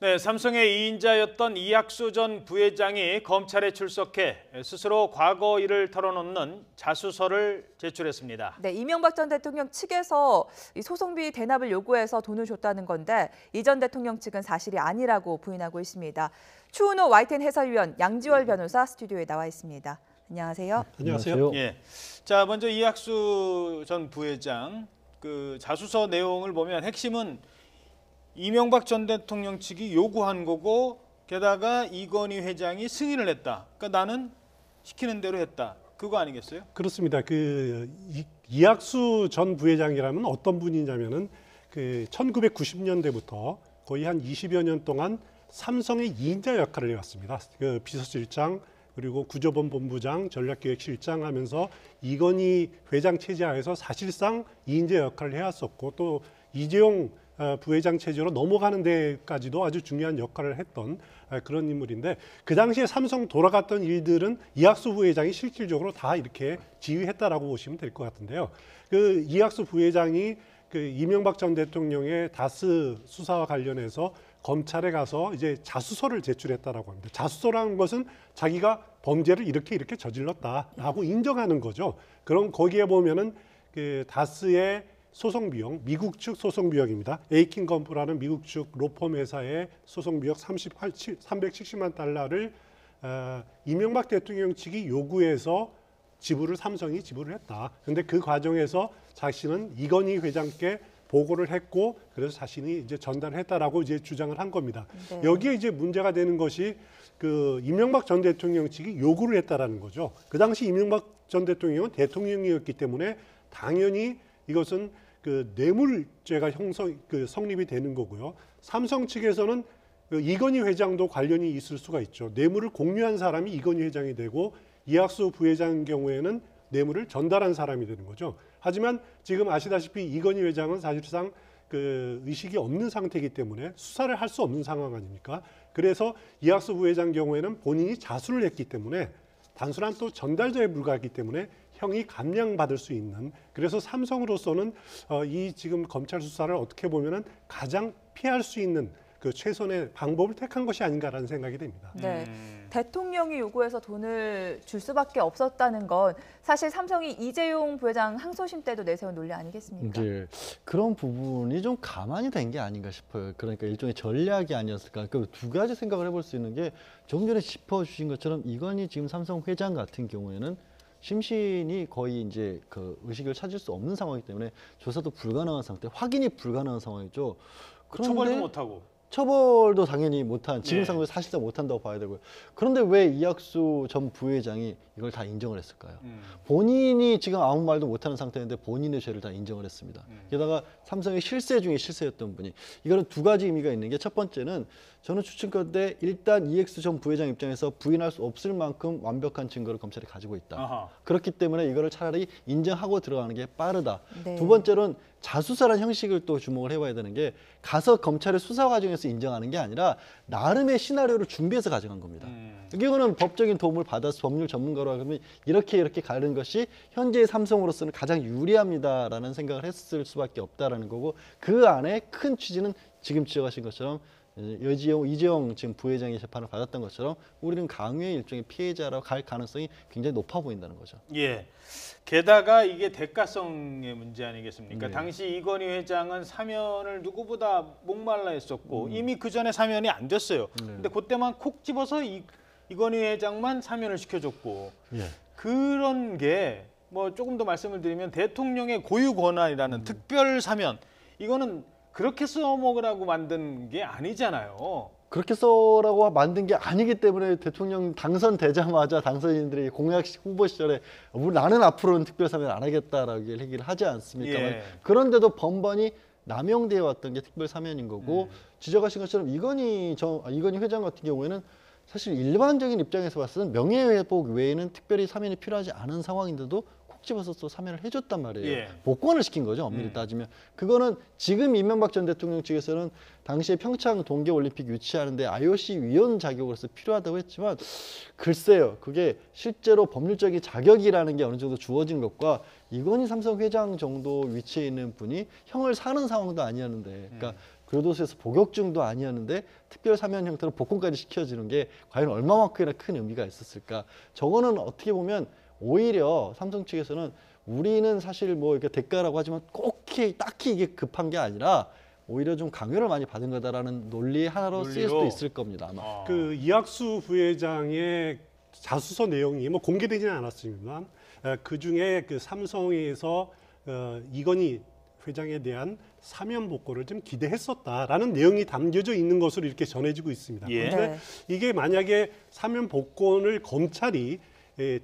네, 삼성의 2인자였던 이학수 전 부회장이 검찰에 출석해 스스로 과거 일을 털어놓는 자수서를 제출했습니다. 네, 이명박 전 대통령 측에서 이 소송비 대납을 요구해서 돈을 줬다는 건데 이 전 대통령 측은 사실이 아니라고 부인하고 있습니다. 추은호 YTN 해설위원 양지월 변호사 스튜디오에 나와 있습니다. 안녕하세요. 안녕하세요. 예, 자 먼저 이학수 전 부회장 그 자수서 내용을 보면 핵심은 이명박 전 대통령 측이 요구한 거고 게다가 이건희 회장이 승인을 했다. 그러니까 나는 시키는 대로 했다. 그거 아니겠어요? 그렇습니다. 이학수 전 부회장이라면 어떤 분이냐면은 1990년대부터 거의 한 20여 년 동안 삼성의 2인자 역할을 해왔습니다. 그 비서실장 그리고 구조본 본부장, 전략기획실장 하면서 이건희 회장 체제하에서 사실상 2인자 역할을 해왔었고 또 이재용 부회장 체제로 넘어가는 데까지도 아주 중요한 역할을 했던 그런 인물인데 그 당시에 삼성 돌아갔던 일들은 이학수 부회장이 실질적으로 다 이렇게 지휘했다라고 보시면 될 것 같은데요. 그 이학수 부회장이 그 이명박 전 대통령의 다스 수사와 관련해서 검찰에 가서 이제 자수서를 제출했다라고 합니다. 자수서라는 것은 자기가 범죄를 이렇게 저질렀다라고 인정하는 거죠. 그럼 거기에 보면은 그 다스의 소송 비용, 미국 측 소송 비용입니다. 에이킨 건프라는 미국 측 로펌 회사의 소송 비용 370만 달러를 이명박 대통령 측이 요구해서 삼성이 지불을 했다. 그런데 그 과정에서 자신은 이건희 회장께 보고를 했고 그래서 자신이 이제 전달했다라고 이제 주장을 한 겁니다. 네. 여기에 이제 문제가 되는 것이 그 이명박 전 대통령 측이 요구를 했다라는 거죠. 그 당시 이명박 전 대통령은 대통령이었기 때문에 당연히 이것은 그 뇌물죄가 성립이 되는 거고요. 삼성 측에서는 그 이건희 회장도 관련이 있을 수가 있죠. 뇌물을 공유한 사람이 이건희 회장이 되고 이학수 부회장 경우에는 뇌물을 전달한 사람이 되는 거죠. 하지만 지금 아시다시피 이건희 회장은 사실상 그 의식이 없는 상태이기 때문에 수사를 할 수 없는 상황 아닙니까? 그래서 이학수 부회장 경우에는 본인이 자수를 했기 때문에 단순한 또 전달자에 불과하기 때문에 형이 감량받을 수 있는 그래서 삼성으로서는 이 지금 검찰 수사를 어떻게 보면은 가장 피할 수 있는 그 최선의 방법을 택한 것이 아닌가라는 생각이 됩니다. 네, 대통령이 요구해서 돈을 줄 수밖에 없었다는 건 사실 삼성이 이재용 부회장 항소심 때도 내세운 논리 아니겠습니까? 네, 그런 부분이 좀 가만히 된 게 아닌가 싶어요. 그러니까 일종의 전략이 아니었을까. 그 두 가지 생각을 해볼 수 있는 게 조금 전에 짚어주신 것처럼 이건희 지금 삼성 회장 같은 경우에는 심신이 거의 이제 그 의식을 찾을 수 없는 상황이기 때문에 조사도 불가능한 상태, 확인이 불가능한 상황이죠. 그런데 처벌도 못하고. 처벌도 당연히 못한 지금 네. 상황에서 사실상 못한다고 봐야 되고요. 그런데 왜 이학수 전 부회장이 이걸 다 인정을 했을까요? 본인이 지금 아무 말도 못하는 상태인데 본인의 죄를 다 인정을 했습니다. 게다가 삼성의 실세 중에 실세였던 분이 이거는 두 가지 의미가 있는 게 첫 번째는 저는 추측컨대 일단 이학수 전 부회장 입장에서 부인할 수 없을 만큼 완벽한 증거를 검찰이 가지고 있다. 아하. 그렇기 때문에 이거를 차라리 인정하고 들어가는 게 빠르다. 네. 두 번째로는 자수사라는 형식을 또 주목을 해봐야 되는 게 가서 검찰의 수사 과정에서 인정하는 게 아니라 나름의 시나리오를 준비해서 가져간 겁니다. 이거는 법적인 도움을 받아서 법률 전문가로 하면 이렇게 가는 것이 현재의 삼성으로서는 가장 유리합니다라는 생각을 했을 수밖에 없다라는 거고 그 안에 큰 취지는 지금 지적하신 것처럼 이재용 지금 부회장이 재판을 받았던 것처럼 우리는 강요의 일종의 피해자라고 갈 가능성이 굉장히 높아 보인다는 거죠. 예. 게다가 이게 대가성의 문제 아니겠습니까? 네. 당시 이건희 회장은 사면을 누구보다 목말라 했었고 이미 그 전에 사면이 안 됐어요. 근데 그때만 콕 집어서 이건희 회장만 사면을 시켜줬고 예. 그런 게 뭐 조금 더 말씀을 드리면 대통령의 고유 권한이라는 특별 사면 이거는 그렇게 써먹으라고 만든 게 아니잖아요. 그렇게 써라고 만든 게 아니기 때문에 대통령 당선되자마자 당선인들이 공약 후보 시절에 나는 앞으로는 특별사면 안 하겠다라고 얘기를 하지 않습니까? 예. 그런데도 번번이 남용되어 왔던 게 특별사면인 거고 지적하신 것처럼 이건희 회장 같은 경우에는 사실 일반적인 입장에서 봤을 때는 명예회복 외에는 특별히 사면이 필요하지 않은 상황인데도 콕 집어서 또 사면을 해줬단 말이에요. 예. 복권을 시킨 거죠, 엄밀히 따지면. 그거는 지금 이명박 전 대통령 측에서는 당시에 평창 동계올림픽 유치하는데 IOC 위원 자격으로서 필요하다고 했지만 글쎄요, 그게 실제로 법률적인 자격이라는 게 어느 정도 주어진 것과 이건희 삼성 회장 정도 위치에 있는 분이 형을 사는 상황도 아니었는데, 그러니까 교도소에서 복역중도 아니었는데 특별 사면 형태로 복권까지 시켜주는 게 과연 얼마만큼이나 큰 의미가 있었을까? 저거는 어떻게 보면 오히려 삼성 측에서는 우리는 사실 뭐 이렇게 대가라고 하지만 꼭 딱히 이게 급한 게 아니라 오히려 좀 강요를 많이 받은 거다라는 논리의 하나로 쓰일 수도 있을 겁니다. 아마. 그 이학수 부회장의 자수서 내용이 뭐 공개되지는 않았습니다만 그 중에 그 삼성에서 이건희 회장에 대한 사면 복권을 좀 기대했었다라는 내용이 담겨져 있는 것으로 이렇게 전해지고 있습니다. 예. 그런데 네. 이게 만약에 사면 복권을 검찰이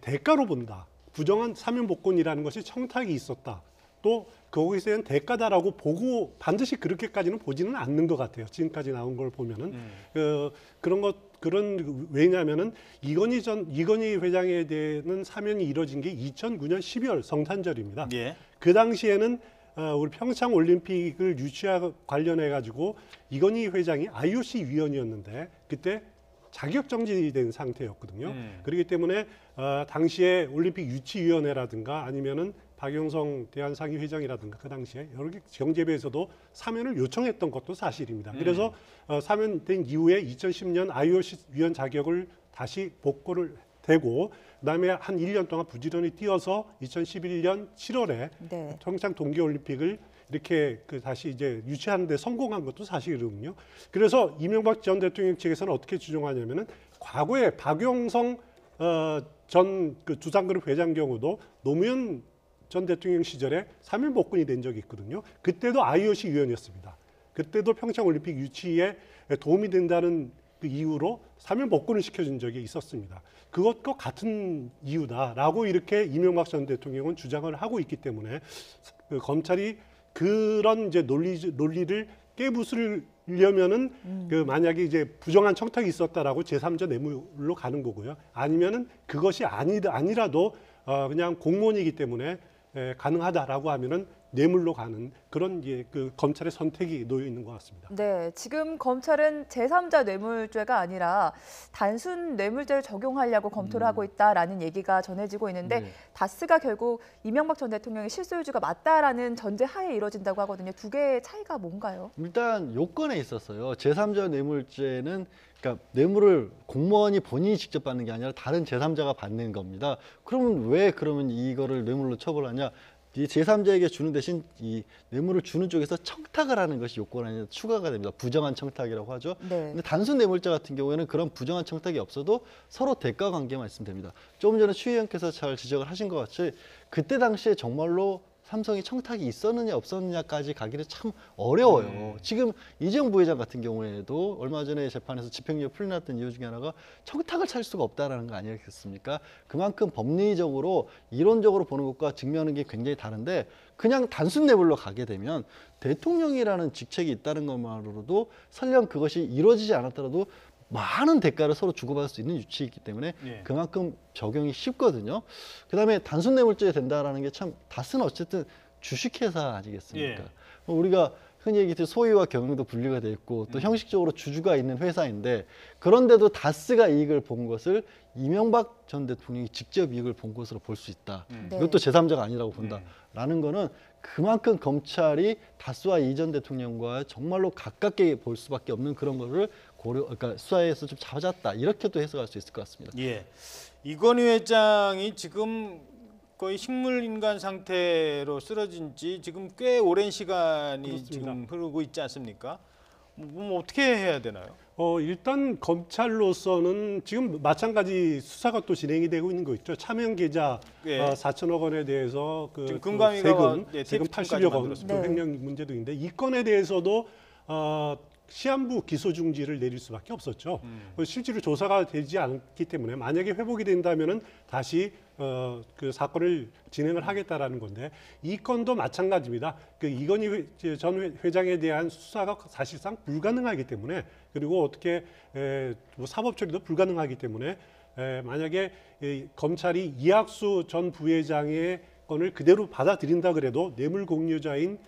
대가로 본다. 부정한 사면 복권이라는 것이 청탁이 있었다. 또 거기서 대한 대가다라고 보고 반드시 그렇게까지는 보지는 않는 것 같아요. 지금까지 나온 걸 보면은 왜냐하면은 이건희 회장에 대한 사면이 이뤄진 게 2009년 12월 성탄절입니다. 예. 그 당시에는 우리 평창 올림픽을 유치와 관련해 가지고 이건희 회장이 IOC 위원이었는데 그때 자격 정지된 상태였거든요. 그렇기 때문에 당시에 올림픽 유치위원회라든가 아니면은 박용성 대한상위 회장이라든가 그 당시에 여러 개 경제부에서도 사면을 요청했던 것도 사실입니다. 그래서 사면된 이후에 2010년 IOC 위원 자격을 다시 복권을 되고 그다음에 한 1년 동안 부지런히 뛰어서 2011년 7월에 네. 평창 동계올림픽을 이렇게 다시 이제 유치하는 데 성공한 것도 사실이거든요. 그래서 이명박 전 대통령 측에서는 어떻게 주장하냐면은 과거에 박용성 전 그 두산그룹 회장 경우도 노무현 전 대통령 시절에 사면 복권이 된 적이 있거든요. 그때도 IOC 위원이었습니다. 그때도 평창 올림픽 유치에 도움이 된다는 그 이유로 사면 복권을 시켜준 적이 있었습니다. 그것과 같은 이유다라고 이렇게 이명박 전 대통령은 주장을 하고 있기 때문에 그 검찰이 그런 이제 논리를 깨부수려면은 그 만약에 이제 부정한 청탁이 있었다라고 제3자 뇌물로 가는 거고요. 아니면은 그것이 아니라도 그냥 공무원이기 때문에 가능하다라고 하면은 뇌물로 가는 그런 그 검찰의 선택이 놓여 있는 것 같습니다. 네, 지금 검찰은 제3자 뇌물죄가 아니라 단순 뇌물죄를 적용하려고 검토를 하고 있다라는 얘기가 전해지고 있는데 네. 다스가 결국 이명박 전 대통령의 실소유주가 맞다라는 전제 하에 이루어진다고 하거든요. 두 개의 차이가 뭔가요? 일단 요건에 있었어요. 제3자 뇌물죄는 그러니까 뇌물을 공무원이 본인이 직접 받는 게 아니라 다른 제3자가 받는 겁니다. 그러면 왜 그러면 이거를 뇌물로 처벌하냐? 이 제3자에게 주는 대신 이 뇌물을 주는 쪽에서 청탁을 하는 것이 요건 안에 추가가 됩니다. 부정한 청탁이라고 하죠. 네. 근데 단순 뇌물죄 같은 경우에는 그런 부정한 청탁이 없어도 서로 대가 관계만 있으면 됩니다. 조금 전에 추 의원께서 잘 지적을 하신 것 같이 그때 당시에 정말로 삼성이 청탁이 있었느냐 없었느냐까지 가기는 참 어려워요. 지금 이재용 부회장 같은 경우에도 얼마 전에 재판에서 집행유예 풀려났던 이유 중에 하나가 청탁을 찾을 수가 없다라는 거 아니겠습니까? 그만큼 법리적으로 이론적으로 보는 것과 증명하는 게 굉장히 다른데 그냥 단순 뇌물로 가게 되면 대통령이라는 직책이 있다는 것만으로도 설령 그것이 이루어지지 않았더라도 많은 대가를 서로 주고받을 수 있는 유치이기 때문에 예. 그만큼 적용이 쉽거든요. 그다음에 단순 뇌물죄 된다라는 게 참 다스는 어쨌든 주식회사 아니겠습니까? 예. 우리가 흔히 얘기할 소유와 경영도 분리가 돼 있고 또 형식적으로 주주가 있는 회사인데 그런데도 다스가 이익을 본 것을 이명박 전 대통령이 직접 이익을 본 것으로 볼 수 있다. 네. 이것도 제3자가 아니라고 본다라는 거는 그만큼 검찰이 다스와 이 전 대통령과 정말로 가깝게 볼 수밖에 없는 그런 거를 그러니까 수사에서 좀 찾았다 이렇게 또 해석할 수 있을 것 같습니다. 예. 이건희 회장이 지금 거의 식물인간 상태로 쓰러진 지 지금 꽤 오랜 시간이 그렇습니다. 지금 흐르고 있지 않습니까? 뭐 어떻게 해야 되나요? 일단 검찰로서는 지금 마찬가지 수사가 또 진행이 되고 있는 거 있죠. 차명 계좌 예. 4천억 원에 대해서 지금 금감위가 세금 TF팀까지 80여 원 만들었습니다. 또 횡령 문제도 있는데 이 건에 대해서도 시한부 기소 중지를 내릴 수밖에 없었죠. 실제로 조사가 되지 않기 때문에 만약에 회복이 된다면은 다시 그 사건을 진행을 하겠다라는 건데 이 건도 마찬가지입니다. 그 이건희 전 회장에 대한 수사가 사실상 불가능하기 때문에 그리고 어떻게 뭐 사법 처리도 불가능하기 때문에 만약에 검찰이 이학수 전 부회장의 건을 그대로 받아들인다 그래도 뇌물 공유자인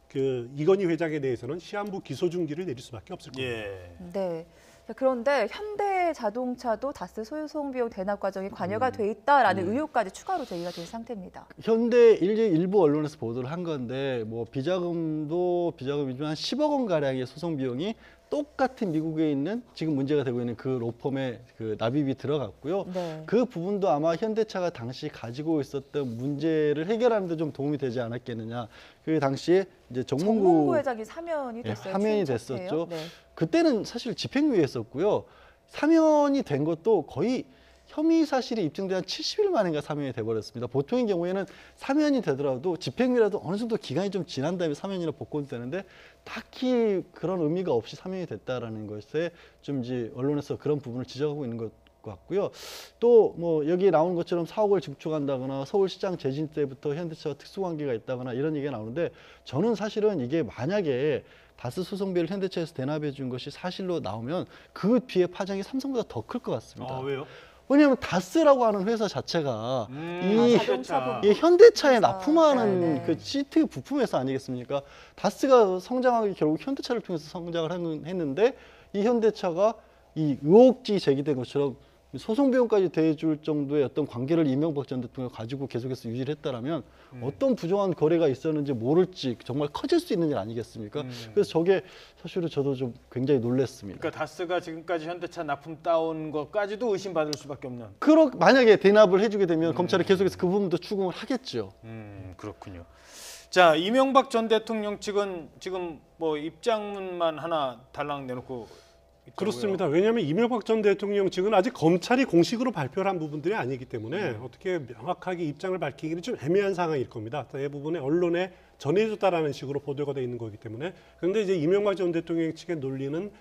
그 이건희 회장에 대해서는 시한부 기소 중지를 내릴 수밖에 없을 겁니다. 예. 네. 그런데 현대자동차도 다스 소송 비용 대납 과정에 관여가 돼 있다라는 의혹까지 추가로 제기가 된 상태입니다. 현대 일부 언론에서 보도를 한 건데 뭐 비자금이지만 한 10억 원 가량의 소송 비용이 똑같은 미국에 있는 지금 문제가 되고 있는 그 로펌의 그 납입이 들어갔고요. 네. 그 부분도 아마 현대차가 당시 가지고 있었던 문제를 해결하는 데 좀 도움이 되지 않았겠느냐. 그 당시에 이제 정몽구 회장이 사면이 됐어요. 사면이 취임 첫해예요. 됐었죠. 네. 그때는 사실 집행유예였었고요. 사면이 된 것도 거의 혐의 사실이 입증된 한 70일 만인가 사면이 돼버렸습니다. 보통의 경우에는 사면이 되더라도 집행유예라도 어느 정도 기간이 좀 지난 다음에 사면이나 복권이 되는데 딱히 그런 의미가 없이 사면이 됐다라는 것에 좀 이제 언론에서 그런 부분을 지적하고 있는 것 같고요. 또 뭐 여기 나온 것처럼 4억을 증축한다거나 서울시장 재진 때부터 현대차와 특수관계가 있다거나 이런 얘기가 나오는데 저는 사실은 이게 만약에 다스 소송비를 현대차에서 대납해 준 것이 사실로 나오면 그 뒤에 파장이 삼성보다 더 클 것 같습니다. 아, 왜요? 왜냐하면 다스라고 하는 회사 자체가 이 자동차 이 현대차에 회사. 납품하는 네네. 그 시트 부품 회사 아니겠습니까? 다스가 성장하기 결국 현대차를 통해서 성장을 했는데 이 현대차가 이 의혹지 제기된 것처럼 소송 비용까지 대줄 정도의 어떤 관계를 이명박 전 대통령이 가지고 계속해서 유지를 했다라면 어떤 부정한 거래가 있었는지 모를지 정말 커질 수 있는 일 아니겠습니까? 그래서 저게 사실은 저도 좀 굉장히 놀랐습니다. 그러니까 다스가 지금까지 현대차 납품 따온 것까지도 의심받을 수밖에 없는. 만약에 대납을 해주게 되면 검찰이 계속해서 그 부분도 추궁을 하겠죠. 그렇군요. 자, 이명박 전 대통령 측은 지금 뭐 입장문만 하나 달랑 내놓고 있더라고요. 그렇습니다. 왜냐하면 이명박 전 대통령 측은 아직 검찰이 공식으로 발표를 한 부분들이 아니기 때문에 어떻게 명확하게 입장을 밝히기는 좀 애매한 상황일 겁니다. 대부분의 언론에 전해줬다라는 식으로 보도가 돼 있는 거기 때문에. 그런데 이제 이명박 전 대통령 측의 논리는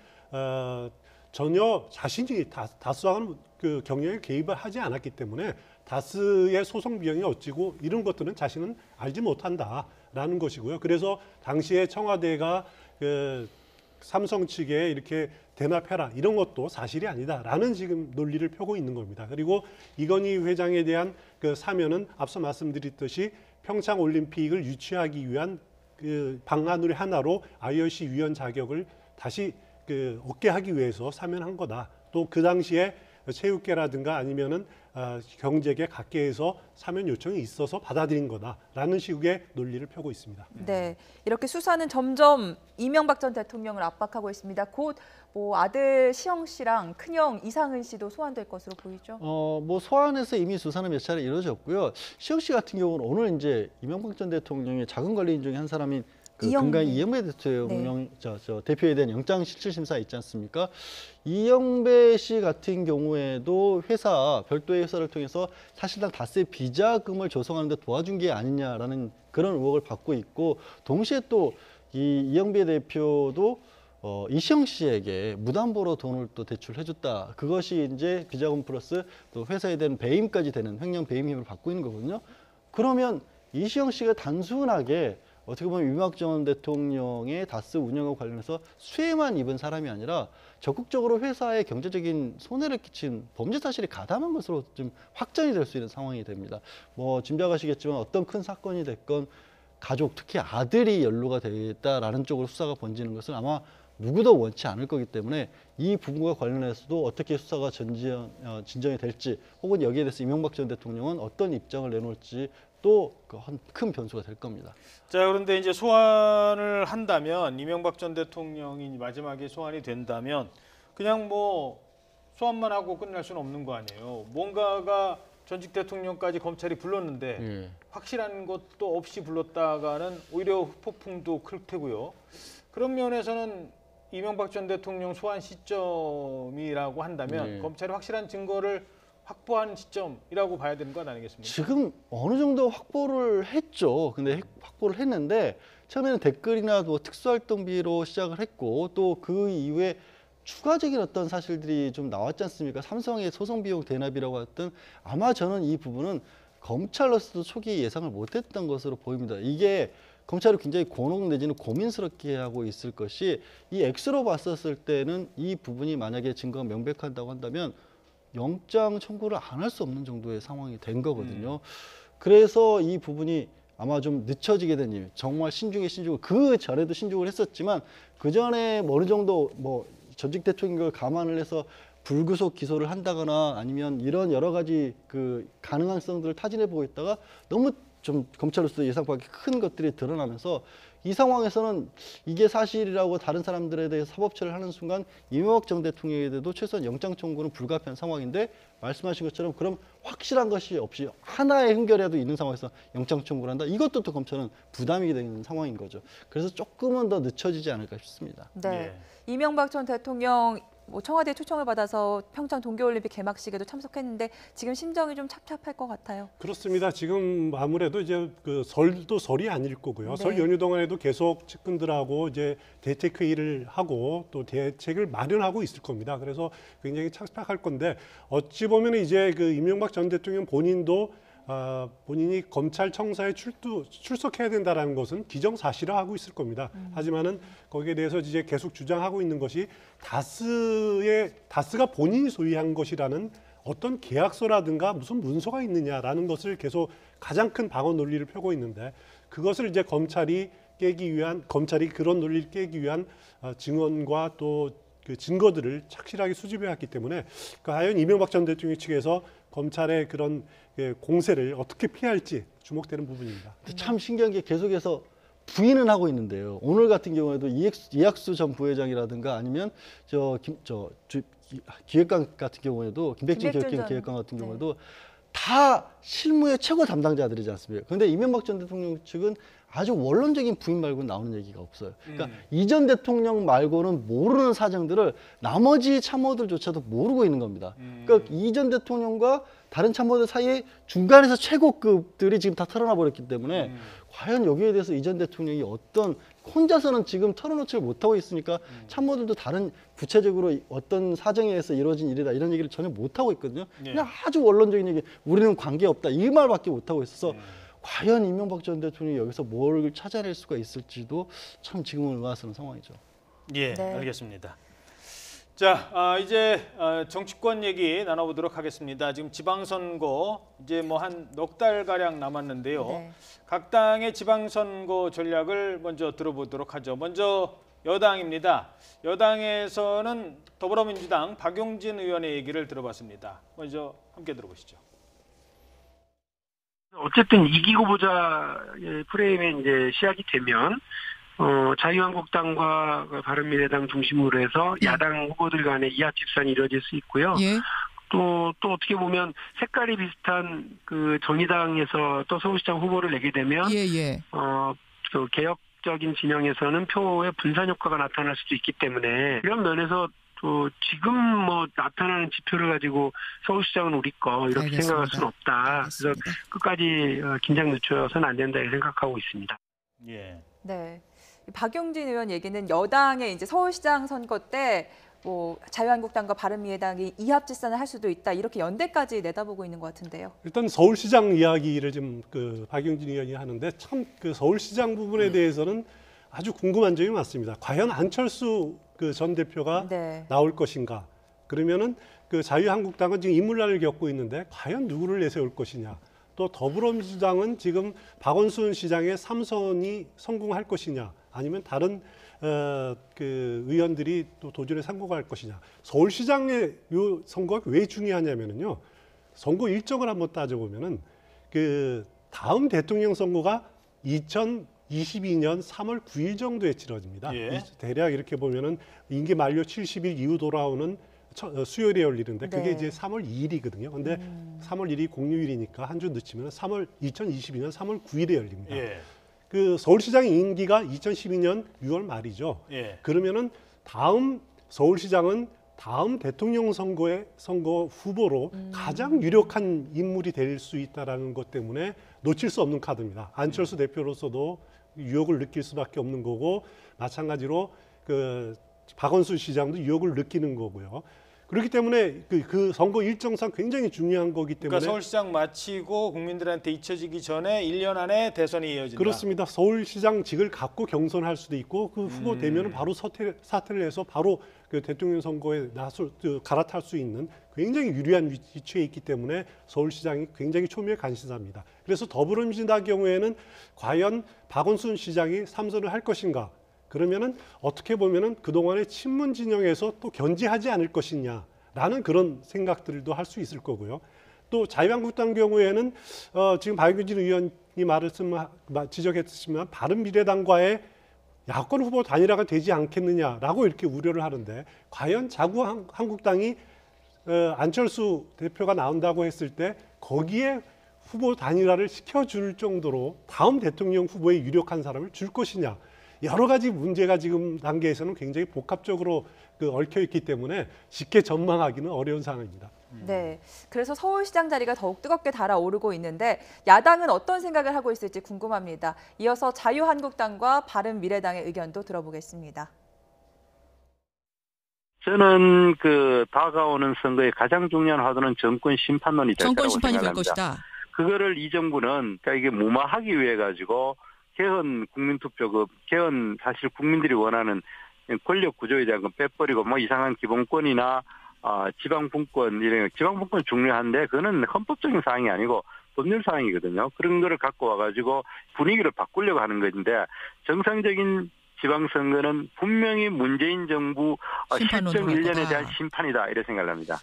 전혀 자신이 다스와는 그 경영에 개입을 하지 않았기 때문에 다스의 소송 비용이 어찌고 이런 것들은 자신은 알지 못한다라는 것이고요. 그래서 당시에 청와대가 그 삼성 측에 이렇게 대납해라 이런 것도 사실이 아니다라는 지금 논리를 펴고 있는 겁니다. 그리고 이건희 회장에 대한 그 사면은 앞서 말씀드렸듯이 평창 올림픽을 유치하기 위한 그 방안의 하나로 IOC 위원 자격을 다시 그 얻게 하기 위해서 사면한 거다. 또 그 당시에 체육계라든가 아니면은 경제계 각계에서 사면 요청이 있어서 받아들인 거다라는 식의 논리를 펴고 있습니다. 네, 이렇게 수사는 점점 이명박 전 대통령을 압박하고 있습니다. 곧 뭐 아들 시영 씨랑 큰형 이상은 씨도 소환될 것으로 보이죠. 뭐 소환해서 이미 수사는 몇 차례 이루어졌고요. 시영 씨 같은 경우는 오늘 이제 이명박 전 대통령의 자금 관리인 중에 한 사람인 그 금강 이영배 대통령 대표에 대한 영장 실질 심사 있지 않습니까? 이영배 씨 같은 경우에도 별도의 회사를 통해서 사실상 다스의 비자금을 조성하는 데 도와준 게 아니냐라는 그런 의혹을 받고 있고, 동시에 또 이영배 대표도 이시영 씨에게 무담보로 돈을 또 대출해줬다. 그것이 이제 비자금 플러스 또 회사에 대한 배임까지 되는 횡령 배임 힘을 받고 있는 거거든요. 그러면 이시영 씨가 단순하게 어떻게 보면 이명박 전 대통령의 다스 운영과 관련해서 수혜만 입은 사람이 아니라 적극적으로 회사에 경제적인 손해를 끼친 범죄 사실이 가담한 것으로 좀 확정이 될 수 있는 상황이 됩니다. 뭐 짐작하시겠지만 어떤 큰 사건이 됐건 가족, 특히 아들이 연루가 되었다라는 쪽으로 수사가 번지는 것은 아마 누구도 원치 않을 거기 때문에 이 부분과 관련해서도 어떻게 수사가 진정이 될지, 혹은 여기에 대해서 이명박 전 대통령은 어떤 입장을 내놓을지 또 큰 변수가 될 겁니다. 자, 그런데 이제 소환을 한다면, 이명박 전 대통령이 마지막에 소환이 된다면 그냥 뭐 소환만 하고 끝날 수는 없는 거 아니에요. 뭔가가 전직 대통령까지 검찰이 불렀는데 확실한 것도 없이 불렀다가는 오히려 폭풍도 클 테고요. 그런 면에서는 이명박 전 대통령 소환 시점이라고 한다면 검찰이 확실한 증거를 확보한 시점이라고 봐야 되는 건 아니겠습니까? 지금 어느 정도 확보를 했죠. 근데 확보를 했는데 처음에는 댓글이나 뭐 특수활동비로 시작을 했고, 또 그 이후에 추가적인 어떤 사실들이 좀 나왔지 않습니까? 삼성의 소송 비용 대납이라고 했던, 아마 저는 이 부분은 검찰로서도 초기에 예상을 못했던 것으로 보입니다. 이게 검찰이 굉장히 곤혹 내지는 고민스럽게 하고 있을 것이, 이 액수로 봤었을 때는 이 부분이 만약에 증거가 명백한다고 한다면 영장 청구를 안 할 수 없는 정도의 상황이 된 거거든요. 그래서 이 부분이 아마 좀 늦춰지게 된 이유, 정말 신중을 그 전에도 신중을 했었지만 그 전에 어느 정도 뭐 전직 대통령을 감안을 해서 불구속 기소를 한다거나 아니면 이런 여러 가지 그 가능성들을 타진해 보고 있다가 너무 좀 검찰로서 예상 밖의 큰 것들이 드러나면서 이 상황에서는 이게 사실이라고 다른 사람들에 대해서 사법처리를 하는 순간 이명박 전 대통령에 대해도 최소한 영장 청구는 불가피한 상황인데 말씀하신 것처럼 그럼 확실한 것이 없이 하나의 흠결이라도 있는 상황에서 영장 청구를 한다. 이것도 또 검찰은 부담이 되는 상황인 거죠. 그래서 조금은 더 늦춰지지 않을까 싶습니다. 네, 예. 이명박 전 대통령 청와대 초청을 받아서 평창 동계올림픽 개막식에도 참석했는데 지금 심정이 좀 착잡할 것 같아요. 그렇습니다. 지금 아무래도 이제 그 설도 설이 아닐 거고요. 네. 설 연휴 동안에도 계속 측근들하고 이제 대책 회의를 하고 또 대책을 마련하고 있을 겁니다. 그래서 굉장히 착박할 건데 어찌 보면 이제 그 이명박 전 대통령 본인도 본인이 검찰청사에 출석해야 된다라는 것은 기정사실화하고 있을 겁니다. 하지만은 거기에 대해서 이제 계속 주장하고 있는 것이 다스가 본인이 소유한 것이라는 어떤 계약서라든가 무슨 문서가 있느냐라는 것을 계속 가장 큰 방어 논리를 펴고 있는데 그것을 이제 검찰이 그런 논리를 깨기 위한 증언과 또 그 증거들을 착실하게 수집해 왔기 때문에 과연 이명박 전 대통령 측에서 검찰의 그런 공세를 어떻게 피할지 주목되는 부분입니다. 참 신기한 게 계속해서 부인은 하고 있는데요. 오늘 같은 경우에도 이학수 전 부회장이라든가 아니면 기획관 같은 경우에도 김백진 기획관 같은 경우에도 다 실무의 최고 담당자들이지 않습니까? 그런데 이명박 전 대통령 측은 아주 원론적인 부인 말고는 나오는 얘기가 없어요. 그러니까 이전 대통령 말고는 모르는 사정들을 나머지 참모들조차도 모르고 있는 겁니다. 그러니까 이전 대통령과 다른 참모들 사이에 중간에서 최고급들이 지금 다 털어놔 버렸기 때문에 과연 여기에 대해서 이전 대통령이 어떤 혼자서는 지금 털어놓지를 못하고 있으니까 참모들도 다른 구체적으로 어떤 사정에 의해서 이루어진 일이다 이런 얘기를 전혀 못하고 있거든요. 그냥 아주 원론적인 얘기, 우리는 관계없다 이 말밖에 못하고 있어서 과연 이명박 전 대통령이 여기서 뭘 찾아낼 수가 있을지도 참 지금은 의아스러운 상황이죠. 예, 네. 알겠습니다. 자, 이제 정치권 얘기 나눠보도록 하겠습니다. 지금 지방선거 이제 뭐 한 넉 달 가량 남았는데요. 네. 각 당의 지방선거 전략을 먼저 들어보도록 하죠. 먼저 여당입니다. 여당에서는 더불어민주당 박용진 의원의 얘기를 들어봤습니다. 먼저 함께 들어보시죠. 어쨌든 이기고 보자의 프레임에 이제 시작이 되면 자유한국당과 바른미래당 중심으로 해서 야당 후보들 간의 이합 집산이 이루어질 수 있고요. 예. 또 어떻게 보면 색깔이 비슷한 그 정의당에서 또 서울시장 후보를 내게 되면 예. 그 개혁적인 진영에서는 표의 분산 효과가 나타날 수도 있기 때문에 이런 면에서 또 지금 뭐 나타나는 지표를 가지고 서울시장은 우리 거 이렇게 알겠습니다. 생각할 수는 없다. 알겠습니다. 그래서 끝까지 긴장 늦춰서는 안 된다 이렇게 생각하고 있습니다. 예. 네. 박용진 의원 얘기는 여당의 이제 서울시장 선거 때 뭐 자유한국당과 바른미래당이 이합집산을 할 수도 있다 이렇게 연대까지 내다보고 있는 것 같은데요. 일단 서울시장 이야기를 지금 그 박용진 의원이 하는데 참 그 서울시장 부분에 대해서는 아주 궁금한 점이 많습니다. 과연 안철수 그 전 대표가 네. 나올 것인가? 그러면은 그 자유한국당은 지금 인물난을 겪고 있는데 과연 누구를 내세울 것이냐? 또 더불어민주당은 지금 박원순 시장의 3선이 성공할 것이냐? 아니면 다른 그 의원들이 또 도전에 성공할 것이냐? 서울시장의 요 선거가 왜 중요하냐면은요. 선거 일정을 한번 따져보면은 그 다음 대통령 선거가 2022년 3월 9일 정도에 치러집니다. 예. 대략 이렇게 보면은 임기 만료 70일 이후 돌아오는 수요일에 열리는데 그게 네. 이제 3월 2일이거든요. 근데 3월 1일이 공휴일이니까 한 주 늦추면 2022년 3월 9일에 열립니다. 예. 그 서울시장 임기가 2012년 6월 말이죠. 예. 그러면은 다음 서울시장은 다음 대통령 선거 후보로 가장 유력한 인물이 될 수 있다라는 것 때문에 놓칠 수 없는 카드입니다. 안철수 대표로서도 유혹을 느낄 수밖에 없는 거고 마찬가지로 그 박원순 시장도 유혹을 느끼는 거고요. 그렇기 때문에 그 선거 일정상 굉장히 중요한 거기 때문에 그러니까 서울시장 마치고 국민들한테 잊혀지기 전에 1년 안에 대선이 이어진다. 그렇습니다. 서울시장직을 갖고 경선할 수도 있고 그 후보 되면은 바로 사퇴를 해서 바로 그 대통령 선거에 갈아탈 수 있는 굉장히 유리한 위치에 있기 때문에 서울시장이 굉장히 초미의 관심사입니다. 그래서 더불어민주당 경우에는 과연 박원순 시장이 3선을 할 것인가? 그러면은 어떻게 보면은 그동안의 친문 진영에서 또 견제하지 않을 것이냐라는 그런 생각들도 할 수 있을 거고요. 또 자유한국당 경우에는 지금 박용진 의원이 지적했지만 바른미래당과의 야권 후보 단일화가 되지 않겠느냐라고 이렇게 우려를 하는데, 과연 자유한국당이 안철수 대표가 나온다고 했을 때 거기에 후보 단일화를 시켜줄 정도로 다음 대통령 후보에 유력한 사람을 줄 것이냐, 여러 가지 문제가 지금 단계에서는 굉장히 복합적으로 얽혀 있기 때문에 쉽게 전망하기는 어려운 상황입니다. 네, 그래서 서울시장 자리가 더욱 뜨겁게 달아오르고 있는데 야당은 어떤 생각을 하고 있을지 궁금합니다. 이어서 자유한국당과 바른미래당의 의견도 들어보겠습니다. 저는 다가오는 선거의 가장 중요한 화두는 정권 심판론이 될 거라고 정권 심판이 될 생각합니다. 것이다. 그거를 이 정부는 이게 무마하기 위해 가지고 개헌 국민투표급, 개헌 사실 국민들이 원하는 권력 구조에 대한 건 빼버리고 이상한 기본권이나 지방분권, 이런 지방분권 중요한데 그거는 헌법적인 사항이 아니고 법률 사항이거든요. 그런 거를 갖고 와가지고 분위기를 바꾸려고 하는 것인데, 정상적인 지방선거는 분명히 문재인 정부 심판론으로 실정 갈 1년에 거다. 대한 심판이다, 이렇게 생각을 합니다.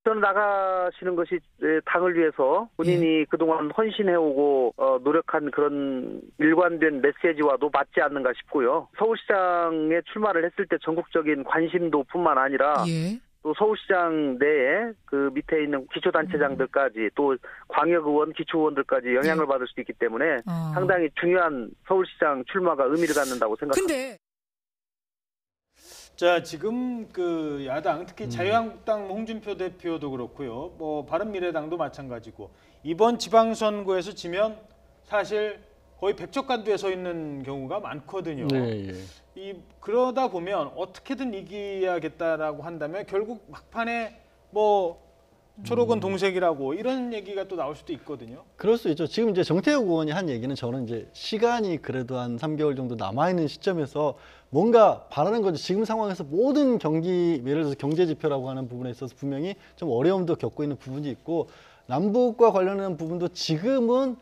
저는 나가시는 것이 당을 위해서 본인이 그동안 헌신해오고 노력한 그런 일관된 메시지와도 맞지 않는가 싶고요. 서울시장에 출마를 했을 때 전국적인 관심도뿐만 아니라 예. 또 서울시장 내에 그 밑에 있는 기초단체장들까지 또 광역의원, 기초의원들까지 영향을 받을 수도 있기 때문에 상당히 중요한 서울시장 출마가 의미를 갖는다고 생각합니다. 근데 자, 지금 야당, 특히 자유한국당 홍준표 대표도 그렇고요. 바른미래당도 마찬가지고 이번 지방선거에서 지면 사실 거의 백척간두에 서 있는 경우가 많거든요. 네, 그러다 보면 어떻게든 이겨야겠다라고 한다면 결국 막판에 초록은 동색이라고 이런 얘기가 또 나올 수도 있거든요. 그럴 수 있죠. 지금 이제 정태욱 의원이 한 얘기는, 저는 이제 시간이 그래도 한 3개월 정도 남아있는 시점에서 뭔가 바라는 거죠. 지금 상황에서 모든 예를 들어서 경제 지표라고 하는 부분에 있어서 분명히 좀 어려움도 겪고 있는 부분이 있고, 남북과 관련한 부분도 지금은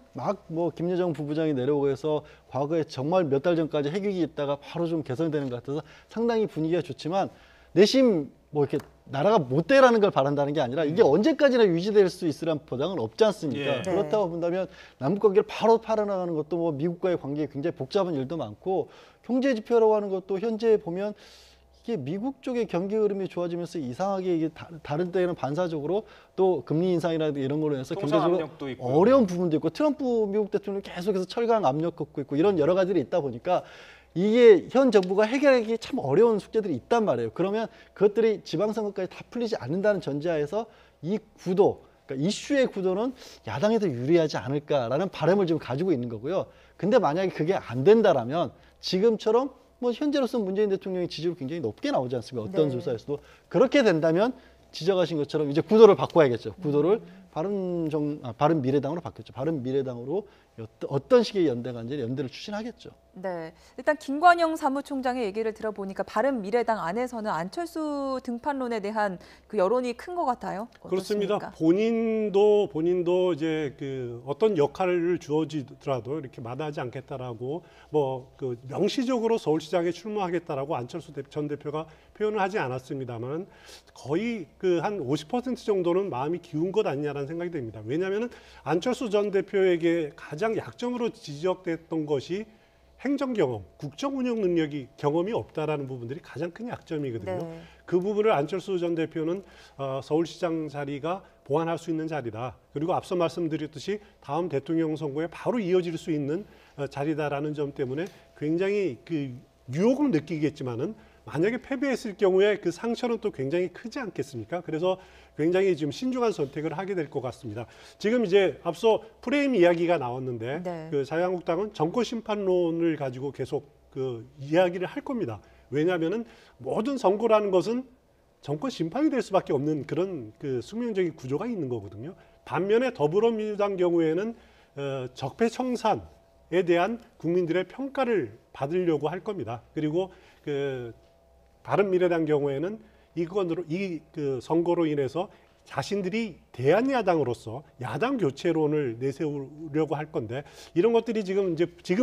김여정 부부장이 내려오고 해서 과거에 정말 몇 달 전까지 핵위기 있다가 바로 좀 개선되는 것 같아서 상당히 분위기가 좋지만, 내심 이렇게 나라가 못 되라는 걸 바란다는 게 아니라 이게 언제까지나 유지될 수 있으란 보장은 없지 않습니까? 예. 그렇다고 본다면 남북 관계를 바로 팔아나가는 것도 미국과의 관계에 굉장히 복잡한 일도 많고, 경제 지표라고 하는 것도 현재 보면 이게 미국 쪽의 경기 흐름이 좋아지면서 이상하게 이게 다른 때에는 반사적으로 또 금리 인상이라든지 이런 걸로 해서 경제적으로 어려운 부분도 있고, 트럼프 미국 대통령이 계속해서 철강 압력 걷고 있고, 이런 여러 가지들이 있다 보니까 이게 현 정부가 해결하기 참 어려운 숙제들이 있단 말이에요. 그러면 그것들이 지방선거까지 다 풀리지 않는다는 전제하에서 이 구도, 그러니까 이슈의 구도는 야당에 더 유리하지 않을까라는 바람을 지금 가지고 있는 거고요. 근데 만약에 그게 안 된다라면 지금처럼 현재로서 문재인 대통령의 지지율이 굉장히 높게 나오지 않습니까? 어떤 조사에서도. 그렇게 된다면 지적하신 것처럼 이제 구도를 바꿔야겠죠. 구도를 바른미래당으로 바뀌었죠. 바른미래당으로 어떤 식의 연대가 있는지 연대를 추진하겠죠. 네, 일단 김관영 사무총장의 얘기를 들어보니까 바른미래당 안에서는 안철수 등판론에 대한 여론이 큰 것 같아요. 어떻습니까? 그렇습니다. 본인도 이제 어떤 역할을 주어지더라도 이렇게 마다하지 않겠다라고 명시적으로 서울시장에 출마하겠다라고 안철수 전 대표가 표현을 하지 않았습니다만, 거의 한 50% 정도는 마음이 기운 것 아니냐라는 생각이 듭니다. 왜냐하면 안철수 전 대표에게 가장 약점으로 지적됐던 것이 행정 경험, 국정 운영 경험이 없다라는 부분들이 가장 큰 약점이거든요. 네. 그 부분을 안철수 전 대표는 서울시장 자리가 보완할 수 있는 자리다. 그리고 앞서 말씀드렸듯이 다음 대통령 선거에 바로 이어질 수 있는 자리다라는 점 때문에 굉장히 유혹을 느끼겠지만은, 만약에 패배했을 경우에 그 상처는 또 굉장히 크지 않겠습니까? 그래서 굉장히 지금 신중한 선택을 하게 될 것 같습니다. 지금 이제 앞서 프레임 이야기가 나왔는데, 자유한국당은 정권 심판론을 가지고 계속 이야기를 할 겁니다. 왜냐하면은 모든 선거라는 것은 정권 심판이 될 수밖에 없는 그런 숙명적인 구조가 있는 거거든요. 반면에 더불어민주당 경우에는 적폐청산에 대한 국민들의 평가를 받으려고 할 겁니다. 그리고 바른미래당 경우에는 이 선거로 인해서 자신들이 대한야당으로서 야당 교체론을 내세우려고 할 건데, 이런 것들이 지금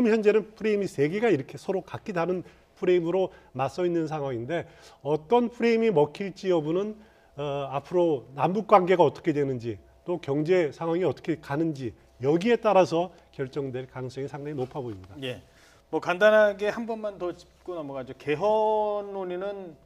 현재는 프레임이 3개가 이렇게 서로 각기 다른 프레임으로 맞서 있는 상황인데 어떤 프레임이 먹힐지 여부는 앞으로 남북 관계가 어떻게 되는지 또 경제 상황이 어떻게 가는지 여기에 따라서 결정될 가능성이 상당히 높아 보입니다. 예. 뭐 간단하게 한 번만 더 짚고 넘어가죠. 개헌 논의는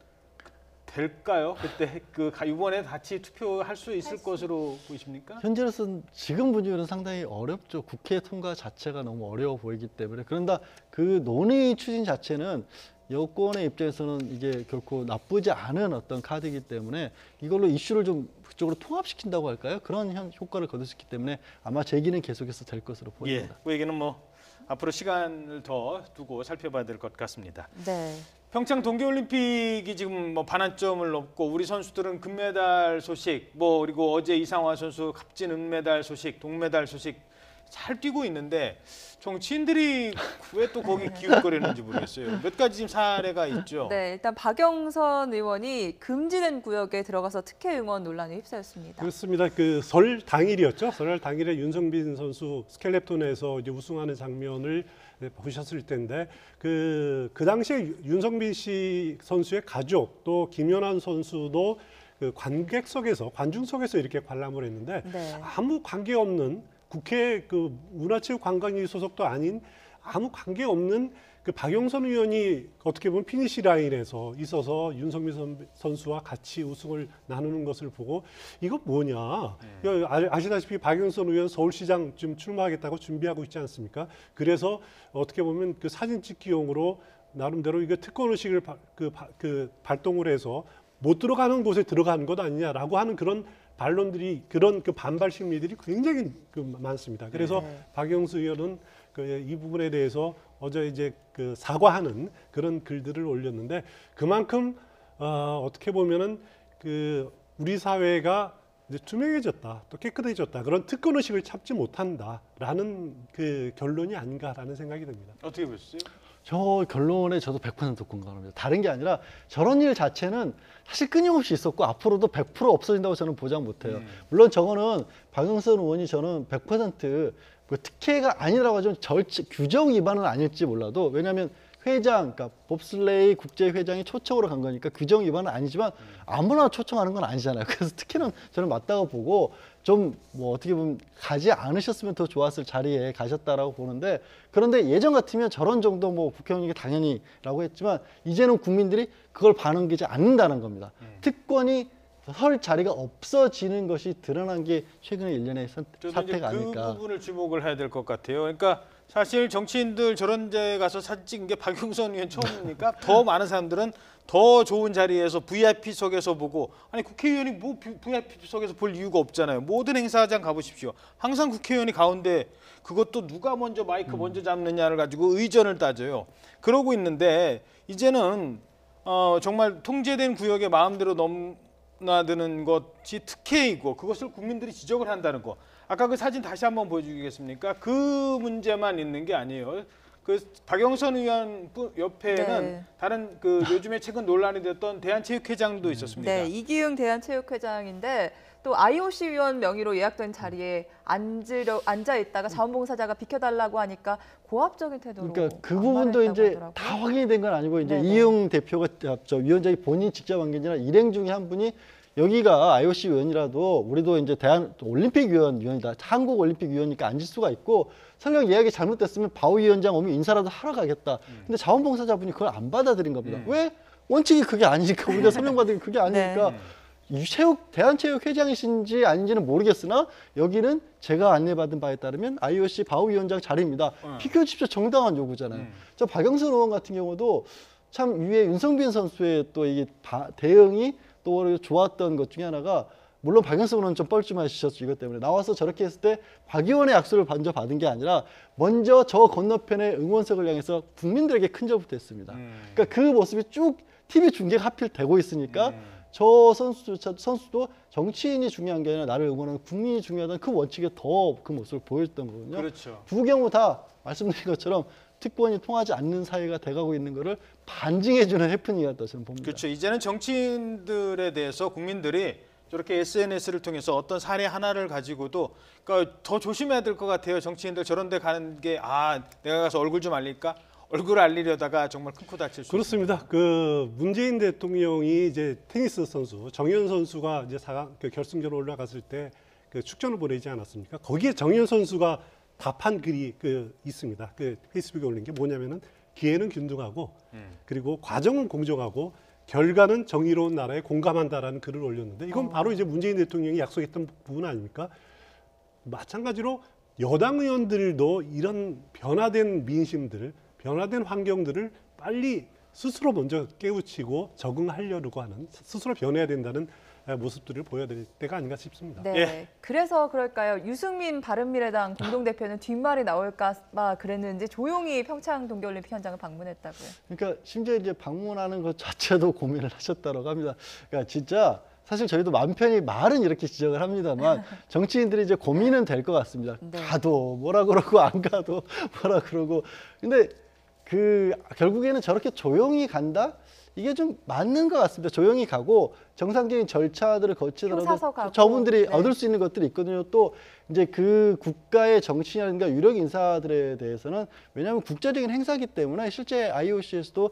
될까요? 그때 이번에 같이 투표할 수 있을 것으로 보이십니까? 현재로서는 지금 분위기는 상당히 어렵죠. 국회 통과 자체가 너무 어려워 보이기 때문에. 그런다 그 논의 추진 자체는 여권의 입장에서는 이게 결코 나쁘지 않은 어떤 카드이기 때문에 이걸로 이슈를 좀 그쪽으로 통합시킨다고 할까요? 그런 효과를 거둘 수 있기 때문에 아마 제기는 계속해서 될 것으로 보입니다. 예, 그 얘기는 뭐 앞으로 시간을 더 두고 살펴봐야 될 것 같습니다. 네. 평창 동계올림픽이 지금 뭐 반환점을 넘고 우리 선수들은 금메달 소식, 뭐 그리고 어제 이상화 선수 값진 은메달 소식, 동메달 소식 잘 뛰고 있는데 정치인들이 왜 또 거기 기웃거리는지 모르겠어요. 몇 가지 지금 사례가 있죠. 네, 일단 박영선 의원이 금지된 구역에 들어가서 특혜 응원 논란에 휩싸였습니다. 그렇습니다. 그 설 당일이었죠. 설 당일에 윤성빈 선수 스켈레톤에서 이제 우승하는 장면을 보셨을 텐데 그 당시에 윤성빈 씨 선수의 가족 또 김연아 선수도 그 관객석에서 관중석에서 이렇게 관람을 했는데 네. 아무 관계 없는 국회 그 문화체육관광위 소속도 아닌 아무 관계 없는 그 박영선 의원이 어떻게 보면 피니시 라인에서 있어서 윤성빈 선수와 같이 우승을 나누는 것을 보고 이거 뭐냐? 아시다시피 박영선 의원 서울시장 지금 출마하겠다고 준비하고 있지 않습니까? 그래서 어떻게 보면 그 사진 찍기용으로 나름대로 이거 특권 의식을 발동을 해서 못 들어가는 곳에 들어가는 것 아니냐라고 하는 그런 반론들이 그런 그 반발 심리들이 굉장히 많습니다. 그래서 박영수 의원은 이 부분에 대해서 어제 이제 그 사과하는 그런 글들을 올렸는데 그만큼 어떻게 보면은 그 우리 사회가 이제 투명해졌다, 또 깨끗해졌다 그런 특권 의식을 참지 못한다라는 그 결론이 아닌가라는 생각이 듭니다. 어떻게 보셨어요? 저 결론에 저도 100% 공감합니다. 다른 게 아니라 저런 일 자체는 사실 끊임없이 있었고 앞으로도 100% 없어진다고 저는 보장 못해요. 물론 저거는 박영선 의원이 저는 100% 뭐 특혜가 아니라고 하지만 규정 위반은 아닐지 몰라도 왜냐하면 회장, 그러니까 봅슬레이 국제회장이 초청으로 간 거니까 규정 위반은 아니지만 아무나 초청하는 건 아니잖아요. 그래서 특혜는 저는 맞다고 보고 좀 뭐 어떻게 보면 가지 않으셨으면 더 좋았을 자리에 가셨다라고 보는데 그런데 예전 같으면 저런 정도 뭐 국회의원이 당연히라고 했지만 이제는 국민들이 그걸 반응하지 않는다는 겁니다. 특권이 설 자리가 없어지는 것이 드러난 게 최근의 일련의 사태가 아닐까. 그 부분을 주목을 해야 될 것 같아요. 그러니까 사실 정치인들 저런 데 가서 사진 찍은 게 박영선 의원 처음이니까 더 많은 사람들은 더 좋은 자리에서 VIP석에서 보고 아니 국회의원이 뭐 VIP석에서 볼 이유가 없잖아요. 모든 행사장 가보십시오. 항상 국회의원이 가운데 그것도 누가 먼저 마이크 먼저 잡느냐를 가지고 의전을 따져요. 그러고 있는데 이제는 정말 통제된 구역에 마음대로 넘나드는 것이 특혜이고 그것을 국민들이 지적을 한다는 거. 아까 그 사진 다시 한번 보여주겠습니까? 그 문제만 있는 게 아니에요. 그 박영선 의원 옆에는 네. 다른 그 요즘에 최근 논란이 됐던 대한체육회장도 있었습니다. 네, 이기흥 대한체육회장인데 또 IOC 위원 명의로 예약된 자리에 앉아 있다가 자원봉사자가 비켜달라고 하니까 고압적인 태도로. 그러니까 그 부분도 이제 하더라고요. 다 확인이 된 건 아니고 이제 네네. 이용 대표가 위원장이 본인이 직접 한 게 아니라 일행 중에 한 분이 여기가 IOC 위원이라도 우리도 이제 대한 올림픽 위원이다. 한국 올림픽 위원이니까 앉을 수가 있고 설령 예약이 잘못됐으면 바우 위원장 오면 인사라도 하러 가겠다. 근데 자원봉사자분이 그걸 안 받아들인 겁니다. 왜? 원칙이 그게 아니니까 우리가 서명받은 게 그게 아니니까 이 대한체육회장이신지 아닌지는 모르겠으나 여기는 제가 안내받은 바에 따르면 IOC 바우 위원장 자리입니다. 비켜주십시오. 정당한 요구잖아요. 저 박영선 의원 같은 경우도 참 위에 윤성빈 선수의 또 이게 대응이 또 좋았던 것 중에 하나가 물론 박영선 의원은 좀 뻘쭘하셨죠. 이것 때문에 나와서 저렇게 했을 때 박 의원의 약속을 먼저 받은 게 아니라 먼저 저 건너편의 응원석을 향해서 국민들에게 큰 절부터 했습니다. 그러니까 그 모습이 쭉 TV 중계가 하필 되고 있으니까 저 선수도 정치인이 중요한 게 아니라 나를 응원하는 국민이 중요하다는 그 원칙에 더 그 모습을 보였던 거거든요. 그렇죠. 두 경우 다 말씀드린 것처럼 특권이 통하지 않는 사회가 돼가고 있는 것을 반증해주는 해프닝이었다 저는 봅니다. 그렇죠. 이제는 정치인들에 대해서 국민들이 저렇게 SNS를 통해서 어떤 사례 하나를 가지고도 그러니까 더 조심해야 될 것 같아요. 정치인들 저런 데 가는 게 내가 가서 얼굴 좀 알릴까? 얼굴 알리려다가 정말 큰 코 다칠 수 그렇습니다. 그 문재인 대통령이 이제 테니스 선수 정현 선수가 이제 4강 결승전 올라갔을 때 그 축전을 보내지 않았습니까? 거기에 정현 선수가 답한 글이 있습니다. 그 페이스북에 올린 게 뭐냐면은 기회는 균등하고 그리고 과정은 공정하고 결과는 정의로운 나라에 공감한다라는 글을 올렸는데 이건 바로 이제 문재인 대통령이 약속했던 부분 아닙니까? 마찬가지로 여당 의원들도 이런 변화된 민심들, 변화된 환경들을 빨리 스스로 먼저 깨우치고 적응하려고 하는, 스스로 변해야 된다는 모습들을 보여야 될 때가 아닌가 싶습니다. 네. 예. 그래서 그럴까요? 유승민 바른미래당 공동대표는 뒷말이 나올까 봐 그랬는지 조용히 평창 동계올림픽 현장을 방문했다고요. 그러니까 심지어 이제 방문하는 것 자체도 고민을 하셨다고 합니다. 그러니까 진짜 사실 저희도 마음 편히 말은 이렇게 지적을 합니다만 정치인들이 이제 고민은 될 것 같습니다. 네. 가도 뭐라 그러고 안 가도 뭐라 그러고. 근데 결국에는 저렇게 조용히 간다? 이게 좀 맞는 것 같습니다. 조용히 가고 정상적인 절차들을 거치더라도 표 사서 가고. 저분들이 네. 얻을 수 있는 것들이 있거든요. 또 이제 그 국가의 정치인이라든가 유력 인사들에 대해서는 왜냐하면 국제적인 행사이기 때문에 실제 IOC에서도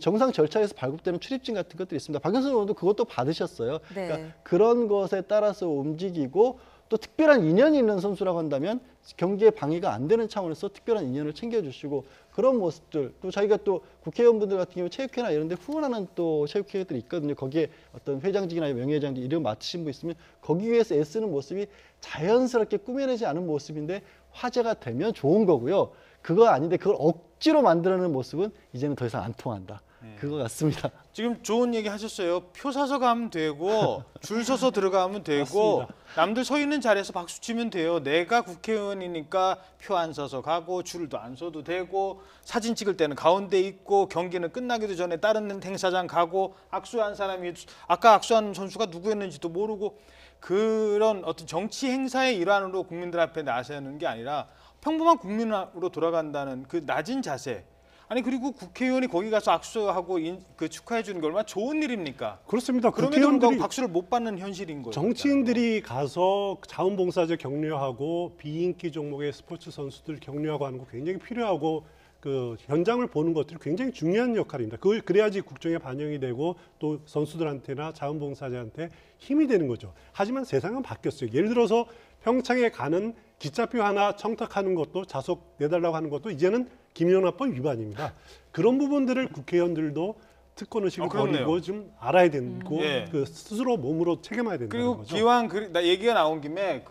정상 절차에서 발급되는 출입증 같은 것들이 있습니다. 박영선 의원도 그것도 받으셨어요. 네. 그러니까 그런 것에 따라서 움직이고 또 특별한 인연이 있는 선수라고 한다면 경기에 방해가 안 되는 차원에서 특별한 인연을 챙겨주시고 그런 모습들 또 자기가 또 국회의원분들 같은 경우 체육회나 이런 데 후원하는 또 체육회들이 있거든요. 거기에 어떤 회장직이나 명예회장직 이름 맡으신 분 있으면 거기 위해서 애쓰는 모습이 자연스럽게 꾸며내지 않은 모습인데 화제가 되면 좋은 거고요. 그거 아닌데 그걸 억지로 만들어내는 모습은 이제는 더 이상 안 통한다. 그거 같습니다. 지금 좋은 얘기 하셨어요. 표 사서 가면 되고 줄 서서 들어가면 되고 맞습니다. 남들 서 있는 자리에서 박수 치면 돼요. 내가 국회의원이니까 표 안 서서 가고 줄도 안 서도 되고 사진 찍을 때는 가운데 있고 경기는 끝나기도 전에 다른 행사장 가고 악수한 사람이 아까 악수한 선수가 누구였는지도 모르고 그런 어떤 정치 행사의 일환으로 국민들 앞에 나서는 게 아니라 평범한 국민으로 돌아간다는 그 낮은 자세. 아니 그리고 국회의원이 거기 가서 악수하고 축하해 주는 게 얼마나 좋은 일입니까? 그렇습니다. 그럼에도 불구하고 국회의원들이 박수를 못 받는 현실인 거예요. 정치인들이 가서 자원봉사자 격려하고 비인기 종목의 스포츠 선수들 격려하고 하는 거 굉장히 필요하고 그 현장을 보는 것들이 굉장히 중요한 역할입니다. 그걸 그래야지 국정에 반영이 되고 또 선수들한테나 자원봉사자한테 힘이 되는 거죠. 하지만 세상은 바뀌었어요. 예를 들어서 평창에 가는 기차표 하나 청탁하는 것도 좌석 내달라고 하는 것도 이제는 김영란법 위반입니다. 그런 부분들을 국회의원들도 특권의식을 그렇네요. 버리고 좀 알아야 되고 예. 그 스스로 몸으로 책임해야 된다는 그리고 거죠. 기왕 나 얘기가 나온 김에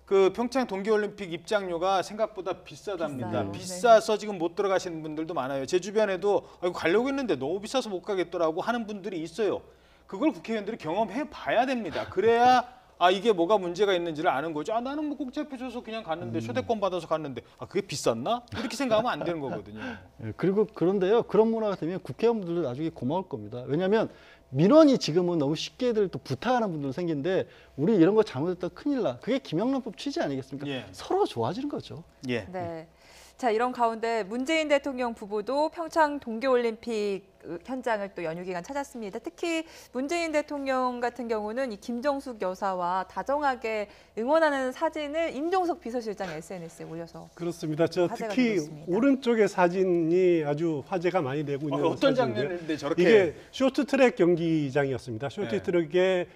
그 평창 동계올림픽 입장료가 생각보다 비싸답니다. 비싸요. 비싸서 지금 못 들어가시는 분들도 많아요. 제 주변에도 가려고 했는데 너무 비싸서 못 가겠더라고 하는 분들이 있어요. 그걸 국회의원들이 경험해 봐야 됩니다. 그래야 이게 뭐가 문제가 있는지를 아는 거죠. 나는 뭐 공짜표 줘서 그냥 갔는데 초대권 받아서 갔는데 그게 비쌌나? 이렇게 생각하면 안 되는 거거든요. 예, 그리고 그런데요. 그런 문화가 되면 국회의원분들도 나중에 고마울 겁니다. 왜냐하면 민원이 지금은 너무 쉽게들 또 부탁하는 분들 생긴데 우리 이런 거 잘못했다 큰일 나. 그게 김영란법 취지 아니겠습니까? 예. 서로 좋아지는 거죠. 예. 네. 자, 이런 가운데 문재인 대통령 부부도 평창 동계올림픽 현장을 또 연휴 기간 찾았습니다. 특히 문재인 대통령 같은 경우는 이 김정숙 여사와 다정하게 응원하는 사진을 임종석 비서실장 SNS에 올려서 그렇습니다. 화제가 특히 되고 있습니다. 오른쪽의 사진이 아주 화제가 많이 되고 있는 어떤 사진인데요. 장면인데 저렇게 이게 쇼트트랙 경기장이었습니다. 쇼트트랙의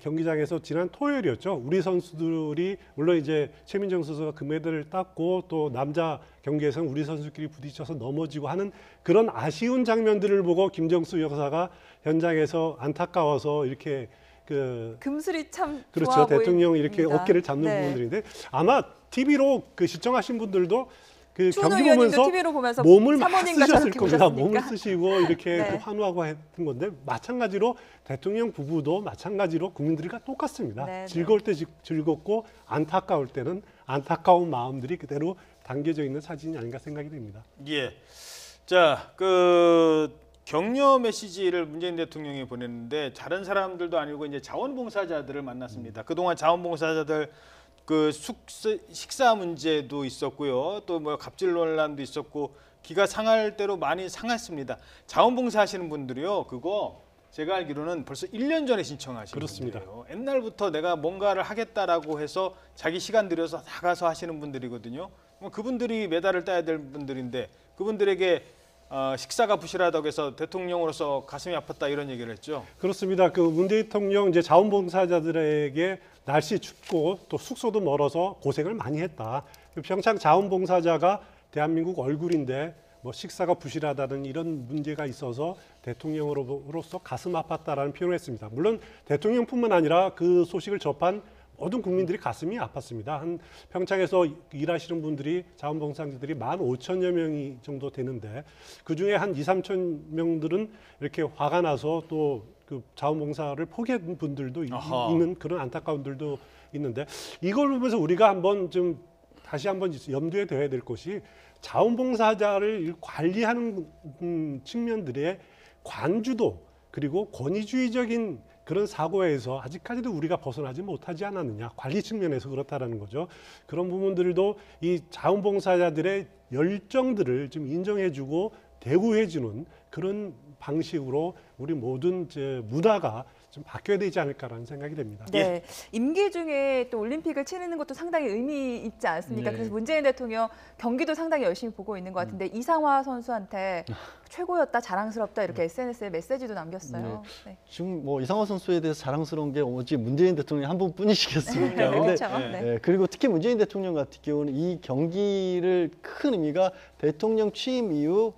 경기장에서 지난 토요일이었죠. 우리 선수들이 물론 이제 최민정 선수가 금메달을 땄고 또 남자 경기에서는 우리 선수끼리 부딪혀서 넘어지고 하는 그런 아쉬운 장면들을 보고 김정수 여사가 현장에서 안타까워서 이렇게 금슬이 참 그렇죠. 좋아 대통령 이렇게 보입니다. 어깨를 잡는 네. 부분들인데 아마 TV로 시청하신 분들도 그 추은호 경기 의원님도 보면서 TV로 보면서 몸을 막 사모님과 쓰셨을 저렇게 겁니다. 보셨습니까? 몸을 쓰시고 이렇게 네. 또 환호하고 했던 건데 마찬가지로 대통령 부부도 마찬가지로 국민들과 똑같습니다. 네, 즐거울 때 즐겁고 안타까울 때는 안타까운 마음들이 그대로 담겨져 있는 사진이 아닌가 생각이 됩니다. 예. 자, 격려 메시지를 문재인 대통령이 보냈는데 다른 사람들도 아니고 이제 자원봉사자들을 만났습니다. 그동안 자원봉사자들 식사 문제도 있었고요. 또 뭐 갑질 논란도 있었고 기가 상할 대로 많이 상했습니다. 자원봉사 하시는 분들이요. 그거 제가 알기로는 벌써 1년 전에 신청하신 그렇습니다. 분들이에요. 옛날부터 내가 뭔가를 하겠다라고 해서 자기 시간 들여서 나가서 하시는 분들이거든요. 그분들이 메달을 따야 될 분들인데 그분들에게 식사가 부실하다고 해서 대통령으로서 가슴이 아팠다 이런 얘기를 했죠. 그렇습니다. 그 문 대통령 이제 자원봉사자들에게 날씨 춥고 또 숙소도 멀어서 고생을 많이 했다. 평창 자원봉사자가 대한민국 얼굴인데 뭐 식사가 부실하다는 이런 문제가 있어서 대통령으로서 가슴 아팠다라는 표현을 했습니다. 물론 대통령뿐만 아니라 그 소식을 접한 모든 국민들이 가슴이 아팠습니다. 한 평창에서 일하시는 분들이 자원봉사자들이 15,000여 명이 정도 되는데 그중에 한 2~3천 명들은 이렇게 화가 나서 또 그 자원봉사를 포기한 분들도 있는 그런 안타까운 분들도 있는데 이걸 보면서 우리가 한번 좀 다시 한번 염두에 둬야 될 것이 자원봉사자를 관리하는 측면들의 관주도 그리고 권위주의적인 그런 사고에서 아직까지도 우리가 벗어나지 못하지 않았느냐. 관리 측면에서 그렇다라는 거죠. 그런 부분들도 이 자원봉사자들의 열정들을 좀 인정해주고 대우해주는 그런 방식으로 우리 모든 문화가 좀 바뀌어야 되지 않을까라는 생각이 됩니다. 네, 임기 중에 또 올림픽을 치르는 것도 상당히 의미 있지 않습니까? 네. 그래서 문재인 대통령 경기도 상당히 열심히 보고 있는 것 같은데 이상화 선수한테 최고였다, 자랑스럽다 이렇게 SNS에 메시지도 남겼어요. 네. 지금 뭐 이상화 선수에 대해서 자랑스러운 게 오직 문재인 대통령 한 분뿐이시겠습니까? 근데 그렇죠. 네. 예, 그리고 특히 문재인 대통령 같은 경우는 이 경기를 큰 의미가 대통령 취임 이후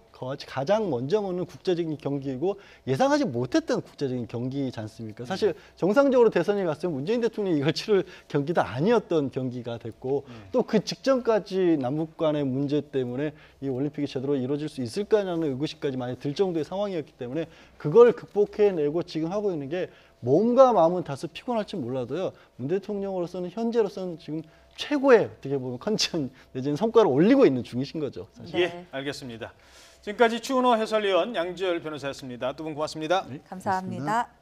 가장 먼저 오는 국제적인 경기이고 예상하지 못했던 국제적인 경기지 않습니까? 사실 정상적으로 대선에 갔으면 문재인 대통령이 이걸 치를 경기도 아니었던 경기가 됐고 또 그 직전까지 남북 간의 문제 때문에 이 올림픽이 제대로 이루어질 수 있을까라는 의구심까지 많이 들 정도의 상황이었기 때문에 그걸 극복해내고 지금 하고 있는 게 몸과 마음은 다소 피곤할지 몰라도요. 문 대통령으로서는 현재로서는 지금 최고의 어떻게 보면 컨디션 내지는 성과를 올리고 있는 중이신 거죠. 사실. 예, 알겠습니다. 지금까지 추은호 해설위원 양지열 변호사였습니다. 두 분 고맙습니다. 감사합니다.